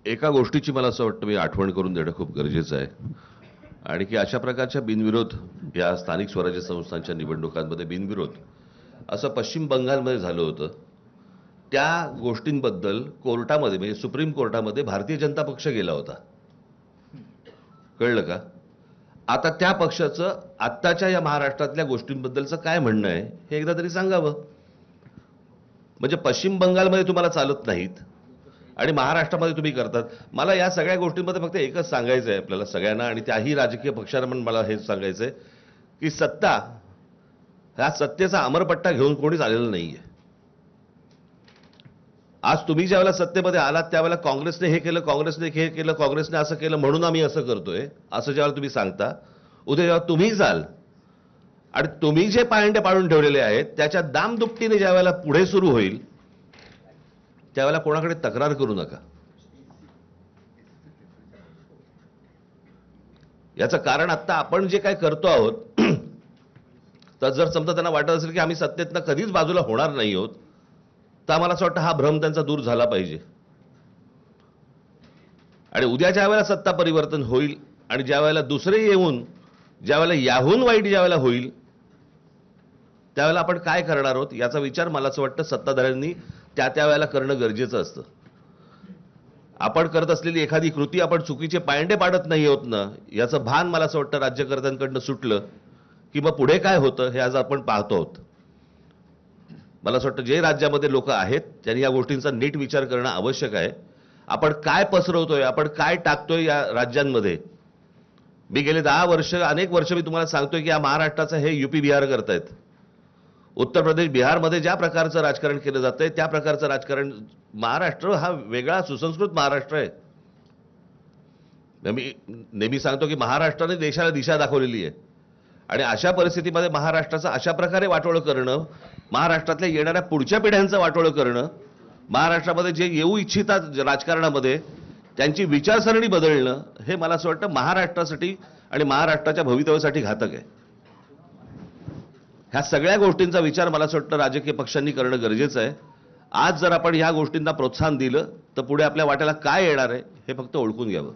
एका गोष्टीची मला असं वाटतं मी आठवण करून देणं खूप गरजेचं आहे आणि की अशा प्रकारच्या बिनविरोध या स्थानिक स्वराज्य संस्थांच्या निवडणुकांमध्ये बिनविरोध असं पश्चिम बंगालमध्ये झालं होतं. त्या गोष्टींबद्दल कोर्टामध्ये म्हणजे सुप्रीम कोर्टामध्ये भारतीय जनता पक्ष गेला होता. कळलं का? आता त्या पक्षाचं आत्ताच्या या महाराष्ट्रातल्या गोष्टींबद्दलचं काय म्हणणं आहे हे एकदा तरी सांगावं. म्हणजे पश्चिम बंगालमध्ये तुम्हाला चालत नाहीत आणि महाराष्ट्रामध्ये तुम्ही करतात. मला या सगळ्या गोष्टींमध्ये फक्त एकच सांगायचं आहे आपल्याला सगळ्यांना आणि त्याही राजकीय पक्षांना पण मला हेच सांगायचं आहे की सत्ता ह्या सत्तेचा अमरपट्टा घेऊन कोणीच आलेलं नाहीये. आज तुम्ही ज्यावेळेला सत्तेमध्ये आलात त्यावेळेला काँग्रेसने हे केलं, काँग्रेसने हे केलं, काँग्रेसने असं केलं म्हणून आम्ही असं करतोय असं ज्यावेळेला तुम्ही सांगता, उद्या जेव्हा तुम्ही जाल आणि तुम्ही जे पायंडे पाडून ठेवलेले आहेत त्याच्या दामदुपटीने ज्यावेळेला पुढे सुरू होईल त्यावेळेला कोणाकडे तक्रार करू नका. याचं कारण आता आपण जे काय करतो आहोत तर जर समजा त्यांना वाटत असेल की आम्ही सत्तेतनं कधीच बाजूला होणार नाही आहोत तर आम्हाला असं वाटतं हा भ्रम त्यांचा दूर झाला पाहिजे. आणि उद्या ज्या वेळेला सत्ता परिवर्तन होईल आणि ज्या वेळेला दुसरे येऊन ज्यावेळेला याहून वाईट ज्यावेळेला होईल त्यावेळेला आपण काय करणार आहोत याचा विचार मला असं वाटतं सत्ताधाऱ्यांनी त्या वेळेला करणं गरजेचं असतं. आपण करत असलेली एखादी कृती आपण चुकीचे पायंडे पाडत नाही आहोत ना याचं भान मला असं वाटतं राज्यकर्त्यांकडनं सुटलं की मग पुढे काय होतं हे आज आपण पाहतो आहोत. मला असं वाटतं जे राज्यामध्ये लोक आहेत त्यांनी या गोष्टींचा नीट विचार करणं आवश्यक आहे. आपण काय पसरवतोय, आपण काय टाकतोय या राज्यांमध्ये. मी गेले 10 वर्ष अनेक वर्ष मी तुम्हाला सांगतोय की या महाराष्ट्राचं हे युपी बिहार करतायत. उत्तर प्रदेश बिहारमध्ये ज्या प्रकारचं राजकारण केलं जातंय त्या प्रकारचं राजकारण महाराष्ट्र हा वेगळा सुसंस्कृत महाराष्ट्र आहे. मी नेहमी सांगतो की महाराष्ट्राने देशाला दिशा दाखवलेली आहे आणि अशा परिस्थितीमध्ये महाराष्ट्राचं अशा प्रकारे वाटोळं करणं, महाराष्ट्रातल्या येणाऱ्या पुढच्या पिढ्यांचं वाटोळं करणं, महाराष्ट्रामध्ये जे येऊ इच्छितात राजकारणामध्ये त्यांची विचारसरणी बदलणं हे मला असं वाटतं महाराष्ट्रासाठी आणि महाराष्ट्राच्या भवितव्यासाठी घातक आहे. ह्या सगळ्या गोष्टींचा विचार मला असं वाटतं राजकीय पक्षांनी करणं गरजेचं आहे. आज जर आपण ह्या गोष्टींना प्रोत्साहन दिलं तर पुढे आपल्या वाट्याला काय येणार आहे हे फक्त ओळखून घ्यावं.